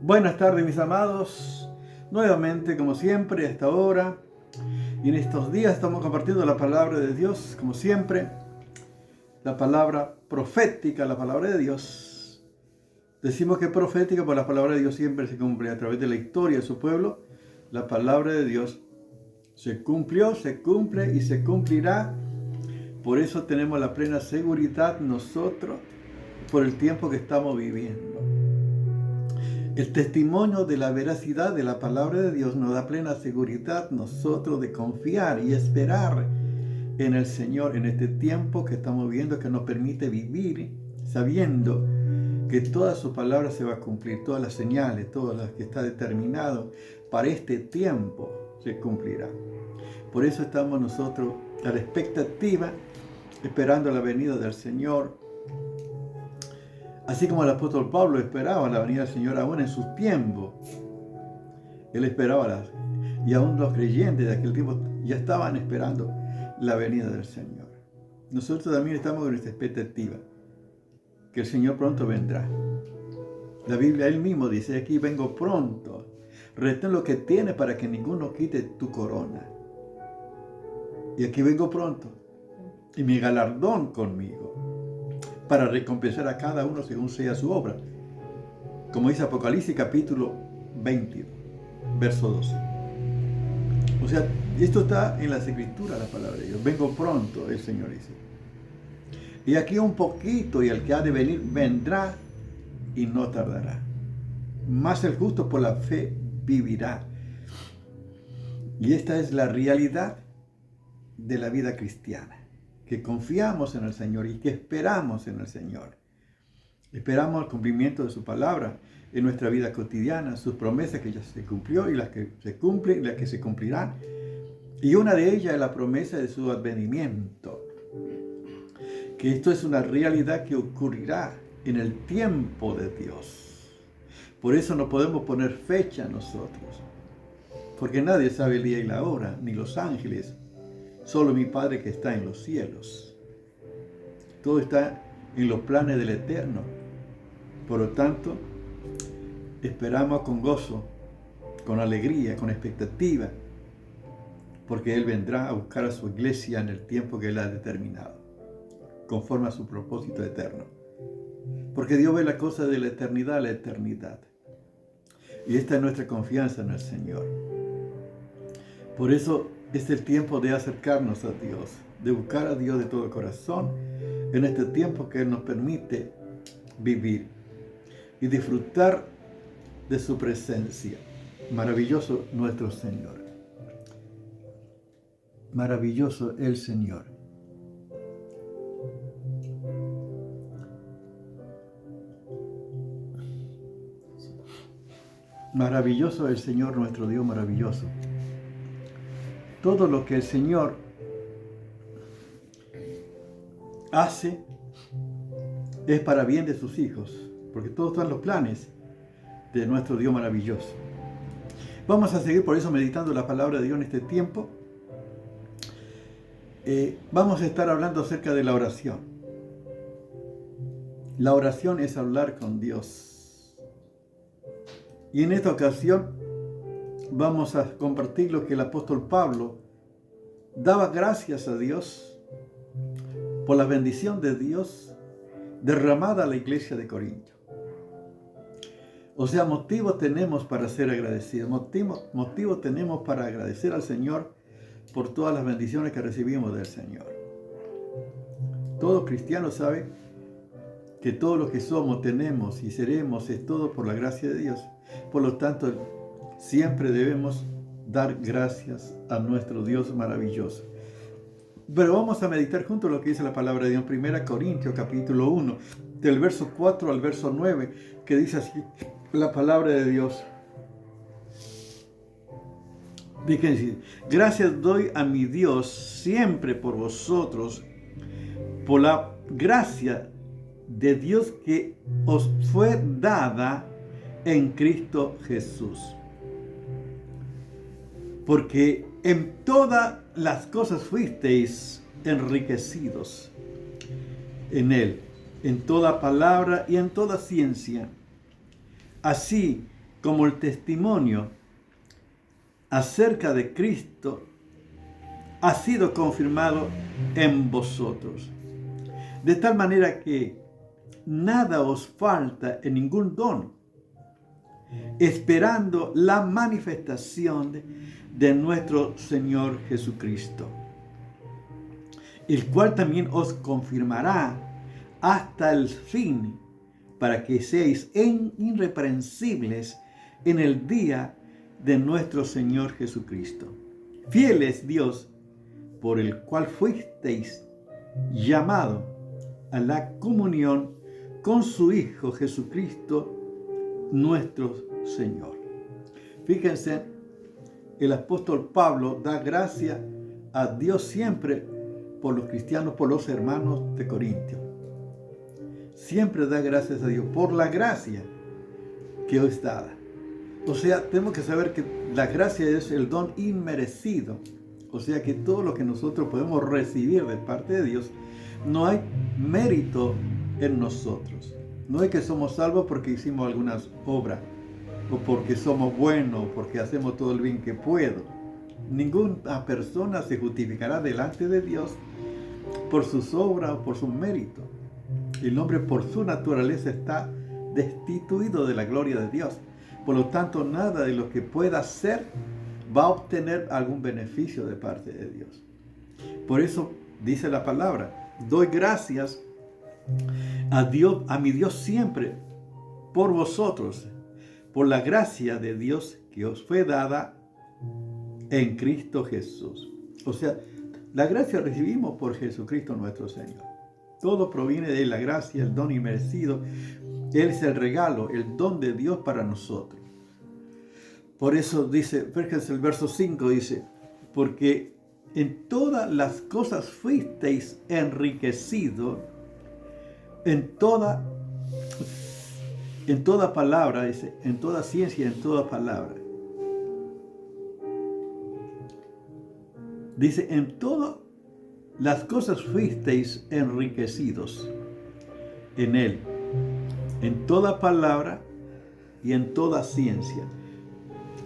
Buenas tardes, mis amados. Nuevamente, como siempre, a esta hora y en estos días estamos compartiendo la palabra de Dios, como siempre, la palabra profética, la palabra de Dios. Decimos que es profética porque la palabra de Dios siempre se cumple a través de la historia de su pueblo. La palabra de Dios se cumplió, se cumple y se cumplirá. Por eso tenemos la plena seguridad nosotros por el tiempo que estamos viviendo. El testimonio de la veracidad de la palabra de Dios nos da plena seguridad nosotros de confiar y esperar en el Señor en este tiempo que estamos viviendo, que nos permite vivir sabiendo que toda su palabra se va a cumplir, todas las señales, todo lo que está determinado para este tiempo se cumplirá. Por eso estamos nosotros a la expectativa, esperando la venida del Señor. Así como el apóstol Pablo esperaba la venida del Señor aún en sus tiempos. Él esperaba, y aún los creyentes de aquel tiempo ya estaban esperando la venida del Señor. Nosotros también estamos en esta expectativa, que el Señor pronto vendrá. La Biblia, Él mismo dice, aquí vengo pronto. Retén lo que tienes para que ninguno quite tu corona. Y aquí vengo pronto. Y mi galardón conmigo, para recompensar a cada uno según sea su obra. Como dice Apocalipsis capítulo 20, verso 12. O sea, esto está en las Escrituras, la palabra de Dios. Vengo pronto, el Señor dice. Y aquí un poquito, y el que ha de venir vendrá y no tardará. Mas el justo por la fe vivirá. Y esta es la realidad de la vida cristiana, que confiamos en el Señor y que esperamos en el Señor. Esperamos el cumplimiento de su palabra en nuestra vida cotidiana, sus promesas que ya se cumplió y las que se cumplen y las que se cumplirán. Y una de ellas es la promesa de su advenimiento, que esto es una realidad que ocurrirá en el tiempo de Dios. Por eso no podemos poner fecha nosotros, porque nadie sabe el día y la hora, ni los ángeles, solo mi Padre que está en los cielos. Todo está en los planes del Eterno. Por lo tanto, esperamos con gozo, con alegría, con expectativa, porque Él vendrá a buscar a su iglesia en el tiempo que Él ha determinado, conforme a su propósito eterno. Porque Dios ve la cosa de la eternidad a la eternidad. Y esta es nuestra confianza en el Señor. Por eso es el tiempo de acercarnos a Dios, de buscar a Dios de todo corazón en este tiempo que Él nos permite vivir y disfrutar de su presencia. Maravilloso nuestro Señor. Maravilloso el Señor. Maravilloso el Señor, nuestro Dios maravilloso. Todo lo que el Señor hace es para bien de sus hijos, porque todos están los planes de nuestro Dios maravilloso. Vamos a seguir por eso meditando la palabra de Dios en este tiempo. Vamos a estar hablando acerca de la oración. La oración es hablar con Dios. Y en esta ocasión vamos a compartir lo que el apóstol Pablo daba gracias a Dios por la bendición de Dios derramada a la iglesia de Corinto. O sea, motivos tenemos para ser agradecidos, motivos tenemos para agradecer al Señor por todas las bendiciones que recibimos del Señor. Todo cristiano sabe que todo lo que somos, tenemos y seremos es todo por la gracia de Dios. Por lo tanto, siempre debemos dar gracias a nuestro Dios maravilloso. Pero vamos a meditar juntos lo que dice la palabra de Dios en 1 Corintios capítulo 1, del verso 4 al verso 9, que dice así la palabra de Dios. Fíjense, gracias doy a mi Dios siempre por vosotros, por la gracia de Dios que os fue dada en Cristo Jesús. Porque en todas las cosas fuisteis enriquecidos en Él, en toda palabra y en toda ciencia, así como el testimonio acerca de Cristo ha sido confirmado en vosotros, de tal manera que nada os falta en ningún don, esperando la manifestación de nuestro Señor Jesucristo, el cual también os confirmará hasta el fin, para que seáis irreprensibles en el día de nuestro Señor Jesucristo. Fiel es Dios, por el cual fuisteis llamado a la comunión con su Hijo Jesucristo, nuestro Señor. Fíjense, el apóstol Pablo da gracia a Dios siempre por los cristianos, por los hermanos de Corintio. Siempre da gracias a Dios por la gracia que os dada. O sea, tenemos que saber que la gracia es el don inmerecido. O sea que todo lo que nosotros podemos recibir de parte de Dios, no hay mérito en nosotros. No es que somos salvos porque hicimos algunas obras, o porque somos buenos, o porque hacemos todo el bien que puedo. Ninguna persona se justificará delante de Dios por sus obras o por sus méritos. El hombre por su naturaleza está destituido de la gloria de Dios. Por lo tanto, nada de lo que pueda hacer va a obtener algún beneficio de parte de Dios. Por eso dice la palabra, doy gracias a Dios, a mi Dios siempre, por vosotros, por la gracia de Dios que os fue dada en Cristo Jesús. O sea, la gracia recibimos por Jesucristo nuestro Señor. Todo proviene de la gracia, el don inmerecido. Él es el regalo, el don de Dios para nosotros. Por eso dice, fíjense el verso 5, dice, porque en todas las cosas fuisteis enriquecidos, en toda palabra, dice, en toda ciencia, en toda palabra. Dice, en todas las cosas fuisteis enriquecidos en Él, en toda palabra y en toda ciencia.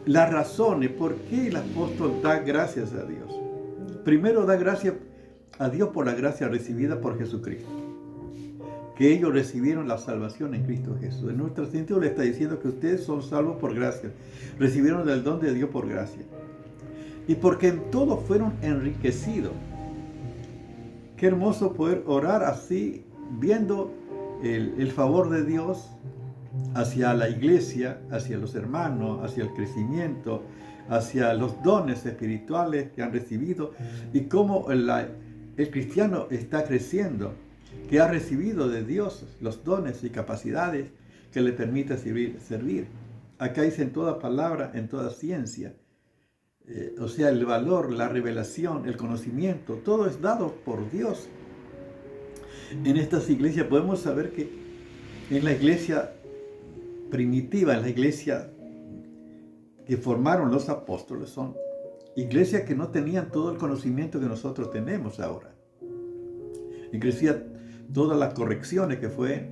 Las razones por qué el apóstol da gracias a Dios. Primero da gracias a Dios por la gracia recibida por Jesucristo. Que ellos recibieron la salvación en Cristo Jesús. En nuestro sentido le está diciendo que ustedes son salvos por gracia. Recibieron el don de Dios por gracia. Y porque en todo fueron enriquecidos. Qué hermoso poder orar así, viendo el favor de Dios hacia la iglesia, hacia los hermanos, hacia el crecimiento, hacia los dones espirituales que han recibido y cómo el cristiano está creciendo, que ha recibido de Dios los dones y capacidades que le permite servir. Acá dice en toda palabra, en toda ciencia. O sea, el valor, la revelación, el conocimiento, todo es dado por Dios. En estas iglesias podemos saber que en la iglesia primitiva, en la iglesia que formaron los apóstoles, son iglesias que no tenían todo el conocimiento que nosotros tenemos ahora. Iglesia, todas las correcciones que fue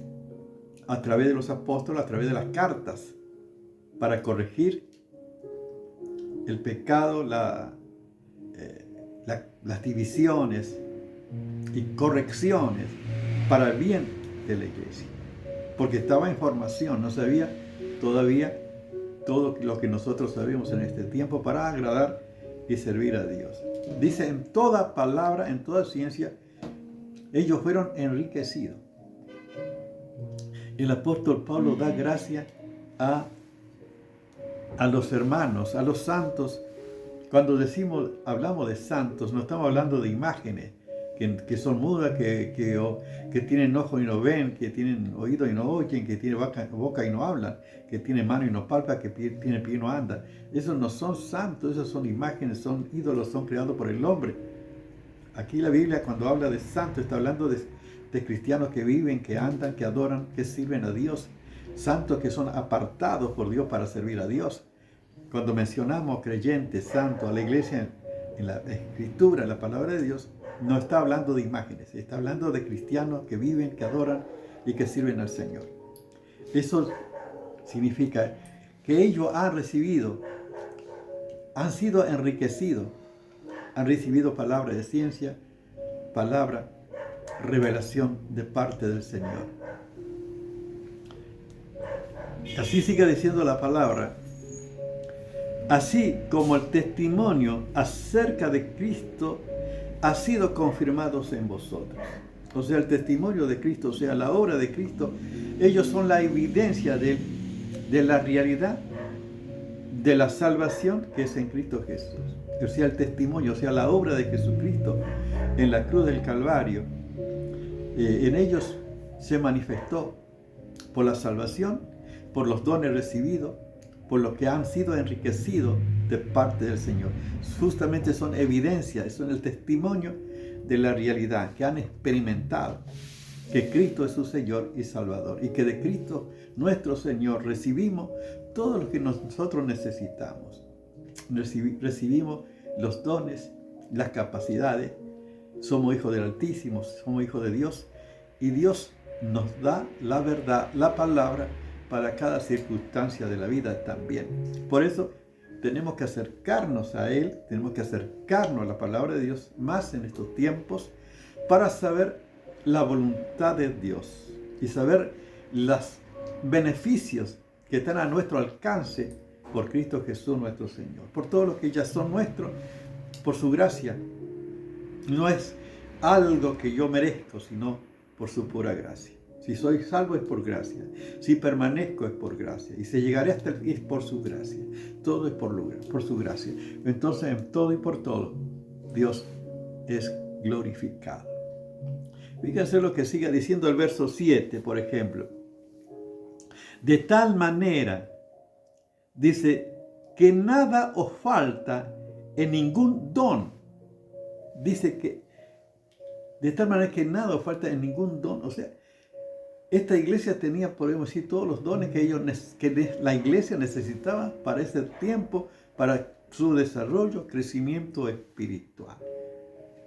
a través de los apóstoles, a través de las cartas, para corregir el pecado, las divisiones y correcciones para el bien de la iglesia. Porque estaba en formación, no sabía todavía todo lo que nosotros sabemos en este tiempo para agradar y servir a Dios. Dice, en toda palabra, en toda ciencia, ellos fueron enriquecidos. El apóstol Pablo da gracia a los hermanos, a los santos. Cuando hablamos de santos, no estamos hablando de imágenes que son mudas, que tienen ojo y no ven, que tienen oído y no oyen, que tienen boca y no hablan, que tienen mano y no palpa, que tienen pie y no anda. Esos no son santos, esos son imágenes, son ídolos, son creados por el hombre. Aquí la Biblia, cuando habla de santos, está hablando de cristianos que viven, que andan, que adoran, que sirven a Dios. Santos que son apartados por Dios para servir a Dios. Cuando mencionamos creyentes, santos, a la iglesia, en la escritura, en la palabra de Dios, no está hablando de imágenes, está hablando de cristianos que viven, que adoran y que sirven al Señor. Eso significa que ellos han recibido, han sido enriquecidos, han recibido palabra de ciencia, palabra, revelación de parte del Señor. Así sigue diciendo la palabra. Así como el testimonio acerca de Cristo ha sido confirmado en vosotros. O sea, el testimonio de Cristo, o sea, la obra de Cristo, ellos son la evidencia de la realidad de la salvación que es en Cristo Jesús. O sea, el testimonio, o sea, la obra de Jesucristo en la cruz del Calvario, en ellos se manifestó por la salvación, por los dones recibidos, por lo que han sido enriquecidos de parte del Señor. Justamente son evidencias, son el testimonio de la realidad que han experimentado, que Cristo es su Señor y Salvador, y que de Cristo nuestro Señor recibimos todo lo que nosotros necesitamos. Recibimos los dones, las capacidades, somos hijos del Altísimo, somos hijos de Dios, y Dios nos da la verdad, la palabra, para cada circunstancia de la vida también. Por eso tenemos que acercarnos a Él, tenemos que acercarnos a la palabra de Dios más en estos tiempos para saber la voluntad de Dios y saber los beneficios que están a nuestro alcance por Cristo Jesús nuestro Señor, por todo lo que ya son nuestros, por su gracia. No es algo que yo merezco, sino por su pura gracia. Si soy salvo es por gracia, si permanezco es por gracia, y si llegaré hasta el fin es por su gracia. Todo es por su gracia. Entonces, en todo y por todo, Dios es glorificado. Fíjense lo que sigue diciendo el verso 7, por ejemplo. De tal manera, dice, que nada os falta en ningún don. Dice que, de tal manera que nada os falta en ningún don. O sea, esta iglesia tenía, podemos decir, todos los dones que la iglesia necesitaba para ese tiempo, para su desarrollo, crecimiento espiritual.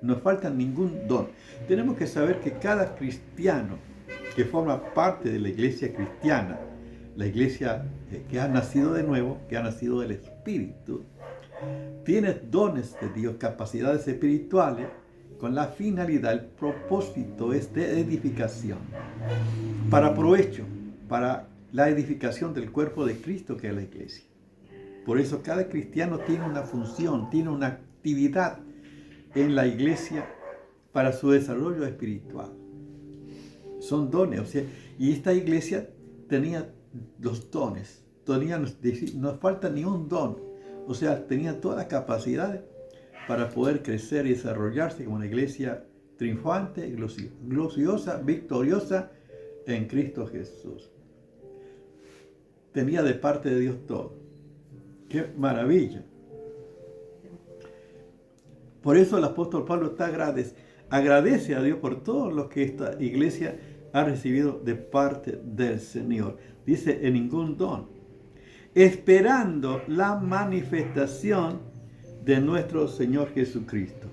No falta ningún don. Tenemos que saber que cada cristiano que forma parte de la iglesia cristiana, la iglesia que ha nacido de nuevo, que ha nacido del Espíritu, tiene dones de Dios, capacidades espirituales, con la finalidad, el propósito es de edificación, para provecho, para la edificación del cuerpo de Cristo que es la iglesia. Por eso cada cristiano tiene una función, tiene una actividad en la iglesia para su desarrollo espiritual. Son dones, o sea, y esta iglesia tenía los dones, no falta ni un don, o sea, tenía todas las capacidades para poder crecer y desarrollarse como una iglesia triunfante, gloriosa, victoriosa en Cristo Jesús. Tenía de parte de Dios todo. ¡Qué maravilla! Por eso el apóstol Pablo agradece a Dios por todo lo que esta iglesia ha recibido de parte del Señor. Dice, en ningún don, esperando la manifestación de nuestro Señor Jesucristo.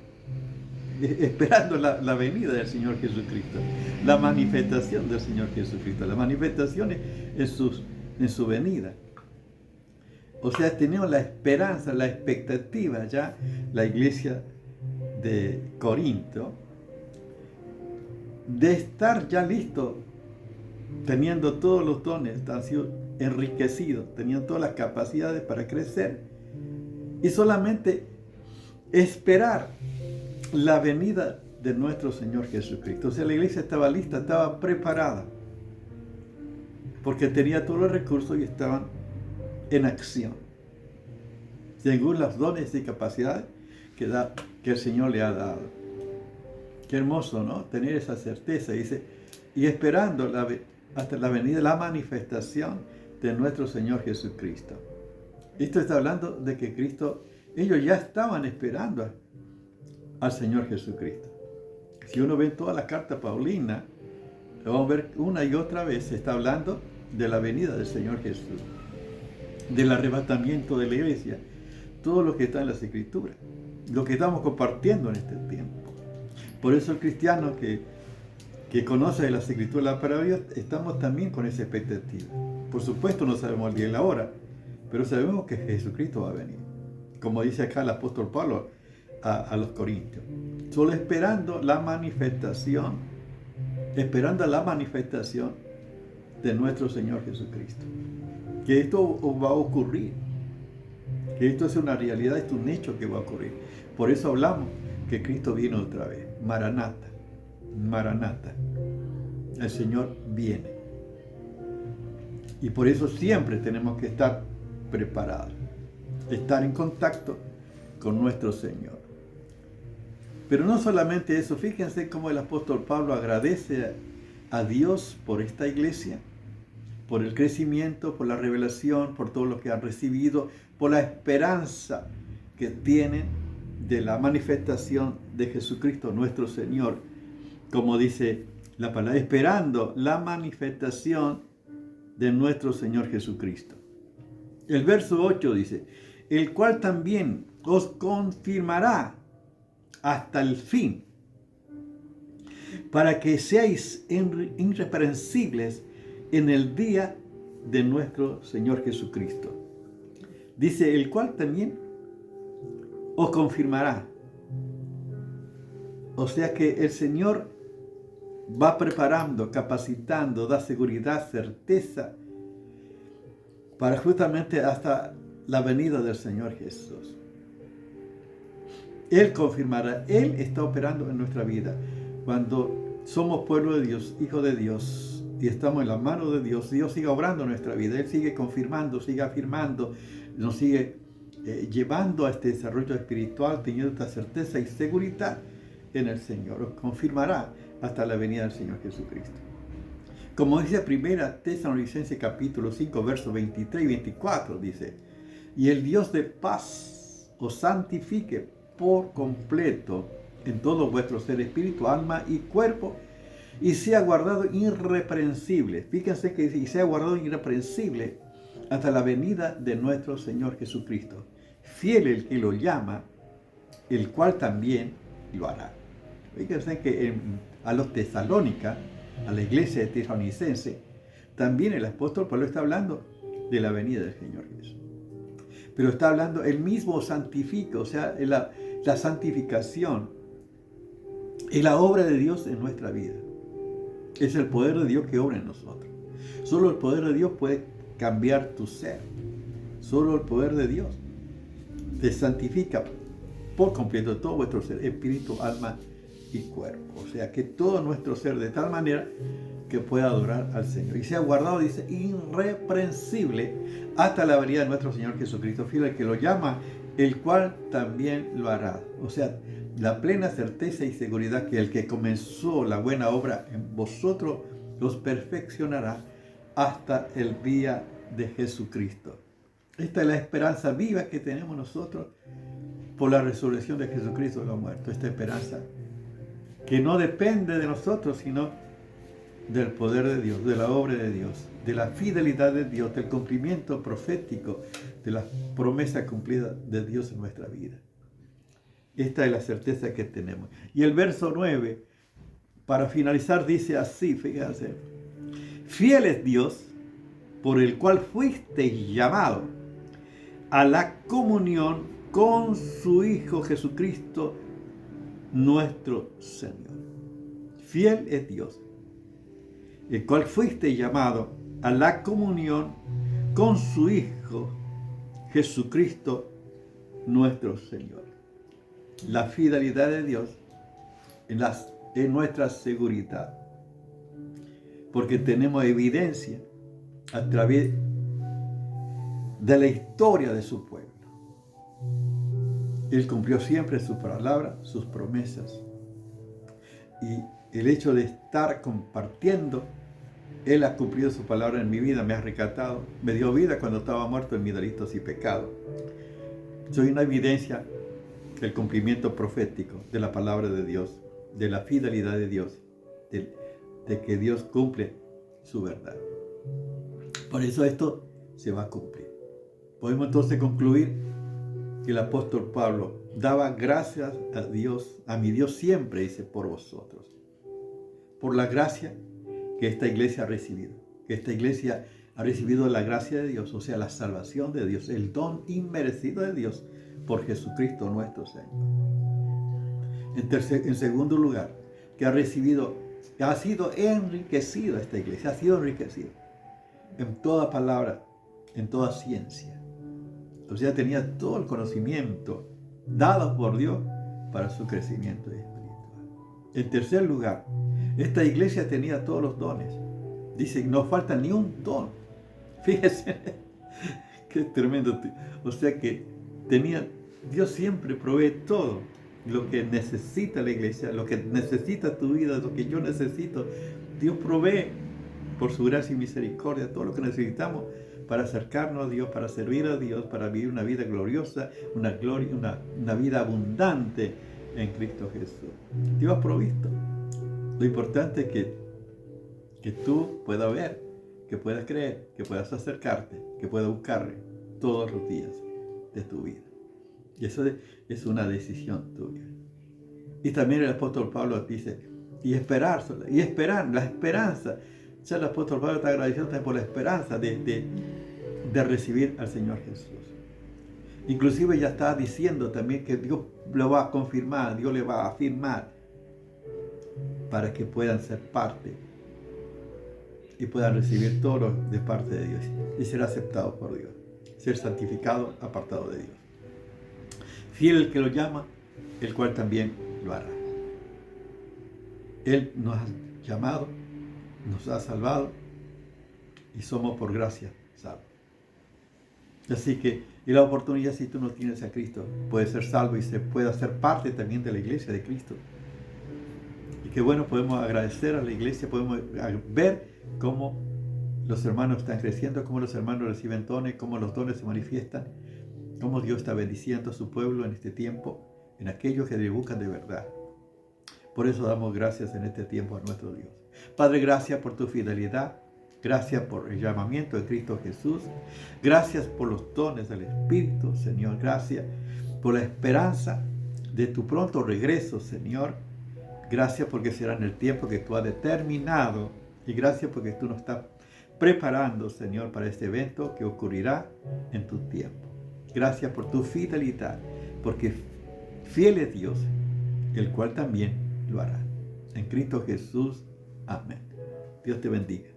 Esperando la venida del Señor Jesucristo, la manifestación del Señor Jesucristo, la manifestación en su venida. O sea, tenemos la esperanza, la expectativa ya, la iglesia de Corinto, de estar ya listo, teniendo todos los dones, han sido enriquecidos, tenían todas las capacidades para crecer, y solamente esperar la venida de nuestro Señor Jesucristo. O sea, la iglesia estaba lista, estaba preparada, porque tenía todos los recursos y estaban en acción, según los dones y capacidades que el Señor le ha dado. Qué hermoso, ¿no? Tener esa certeza, dice, y esperando hasta la venida, la manifestación de nuestro Señor Jesucristo. Esto está hablando de que Cristo, ellos ya estaban esperando al Señor Jesucristo. Si uno ve toda la carta paulina, lo vamos a ver una y otra vez, se está hablando de la venida del Señor Jesús, del arrebatamiento de la iglesia, todo lo que está en las Escrituras, lo que estamos compartiendo en este tiempo. Por eso el cristiano que conoce de las Escrituras la palabra de Dios, estamos también con esa expectativa. Por supuesto no sabemos el día y la hora, pero sabemos que Jesucristo va a venir. Como dice acá el apóstol Pablo a los Corintios. Solo esperando la manifestación de nuestro Señor Jesucristo. Que esto va a ocurrir. Que esto es una realidad, es un hecho que va a ocurrir. Por eso hablamos que Cristo viene otra vez. Maranata. Maranata. El Señor viene. Y por eso siempre tenemos que estar preparados. Estar en contacto con nuestro Señor. Pero no solamente eso, fíjense cómo el apóstol Pablo agradece a Dios por esta iglesia, por el crecimiento, por la revelación, por todo lo que han recibido, por la esperanza que tienen de la manifestación de Jesucristo nuestro Señor, como dice la palabra, esperando la manifestación de nuestro Señor Jesucristo. El verso 8 dice, el cual también os confirmará hasta el fin, para que seáis irreprensibles en el día de nuestro Señor Jesucristo. Dice, el cual también os confirmará. O sea que el Señor va preparando, capacitando, da seguridad, certeza, para justamente hasta la venida del Señor Jesús. Él confirmará, Él está operando en nuestra vida. Cuando somos pueblo de Dios, hijo de Dios, y estamos en la mano de Dios, Dios sigue obrando en nuestra vida. Él sigue confirmando, sigue afirmando, nos sigue llevando a este desarrollo espiritual, teniendo esta certeza y seguridad en el Señor. Os confirmará hasta la venida del Señor Jesucristo. Como dice 1 Tesalonicenses capítulo 5, versos 23 y 24, dice, y el Dios de paz os santifique por completo en todo vuestro ser, espíritu, alma y cuerpo, y sea guardado irreprensible. Fíjense que dice, y sea guardado irreprensible hasta la venida de nuestro Señor Jesucristo. Fiel el que lo llama, el cual también lo hará. Fíjense que a los Tesalónicas, a la iglesia de Tesalonicense, también el apóstol Pablo está hablando de la venida del Señor Jesús. Pero está hablando, él mismo santifica, o sea, la santificación es la obra de Dios en nuestra vida. Es el poder de Dios que obra en nosotros. Solo el poder de Dios puede cambiar tu ser. Solo el poder de Dios te santifica por completo todo vuestro ser, espíritu, alma y cuerpo. O sea, que todo nuestro ser de tal manera que pueda adorar al Señor. Y sea guardado, dice, irreprensible hasta la venida de nuestro Señor Jesucristo, fiel al que lo llama, el cual también lo hará. O sea, la plena certeza y seguridad que el que comenzó la buena obra en vosotros los perfeccionará hasta el día de Jesucristo. Esta es la esperanza viva que tenemos nosotros por la resurrección de Jesucristo de los muertos. Esta esperanza que no depende de nosotros, sino del poder de Dios, de la obra de Dios, de la fidelidad de Dios, del cumplimiento profético, de la promesa cumplida de Dios en nuestra vida. Esta es la certeza que tenemos. Y el verso 9, para finalizar, dice así, fíjense, fiel es Dios, por el cual fuisteis llamados a la comunión con su Hijo Jesucristo, nuestro Señor. Fiel es Dios, el cual fuiste llamado a la comunión con su Hijo Jesucristo, nuestro Señor. La fidelidad de Dios es nuestra seguridad, porque tenemos evidencia a través de la historia de su pueblo. Él cumplió siempre su palabra, sus promesas. Y el hecho de estar compartiendo, Él ha cumplido su palabra en mi vida, me ha rescatado, me dio vida cuando estaba muerto en mis delitos y pecados. Soy una evidencia del cumplimiento profético de la palabra de Dios, de la fidelidad de Dios, de que Dios cumple su verdad. Por eso esto se va a cumplir. Podemos entonces concluir que el apóstol Pablo daba gracias a Dios, a mi Dios siempre, dice, por vosotros, por la gracia que esta iglesia ha recibido, que esta iglesia ha recibido la gracia de Dios, o sea, la salvación de Dios, el don inmerecido de Dios por Jesucristo nuestro Señor. En segundo lugar, que ha sido enriquecida esta iglesia, ha sido enriquecida en toda palabra, en toda ciencia. O sea, tenía todo el conocimiento dado por Dios para su crecimiento espiritual. En tercer lugar, esta iglesia tenía todos los dones. Dice, no falta ni un don. Fíjese, qué tremendo. O sea que Dios siempre provee todo lo que necesita la iglesia, lo que necesita tu vida, lo que yo necesito. Dios provee por su gracia y misericordia todo lo que necesitamos para acercarnos a Dios, para servir a Dios, para vivir una vida gloriosa, una vida abundante en Cristo Jesús. Dios ha provisto. Lo importante es que tú puedas ver, que puedas creer, que puedas acercarte, que puedas buscarle todos los días de tu vida. Y eso es una decisión tuya. Y también el apóstol Pablo dice, y esperar, la esperanza. O sea, el apóstol Pablo está agradecido también por la esperanza de recibir al Señor Jesús. Inclusive ya está diciendo también que Dios lo va a confirmar, Dios le va a afirmar para que puedan ser parte y puedan recibir todo de parte de Dios y ser aceptados por Dios, ser santificados, apartados de Dios. Fiel el que lo llama, el cual también lo hará. Él nos ha llamado, nos ha salvado y somos por gracia salvos. Así que, y la oportunidad, si tú no tienes a Cristo, puedes ser salvo y se puede hacer parte también de la iglesia de Cristo. Y qué bueno, podemos agradecer a la iglesia, podemos ver cómo los hermanos están creciendo, cómo los hermanos reciben dones, cómo los dones se manifiestan, cómo Dios está bendiciendo a su pueblo en este tiempo, en aquellos que le buscan de verdad. Por eso damos gracias en este tiempo a nuestro Dios. Padre, gracias por tu fidelidad. Gracias por el llamamiento de Cristo Jesús. Gracias por los dones del Espíritu, Señor. Gracias por la esperanza de tu pronto regreso, Señor. Gracias porque será en el tiempo que tú has determinado. Y gracias porque tú nos estás preparando, Señor, para este evento que ocurrirá en tu tiempo. Gracias por tu fidelidad, porque fiel es Dios, el cual también lo hará. En Cristo Jesús. Amén. Dios te bendiga.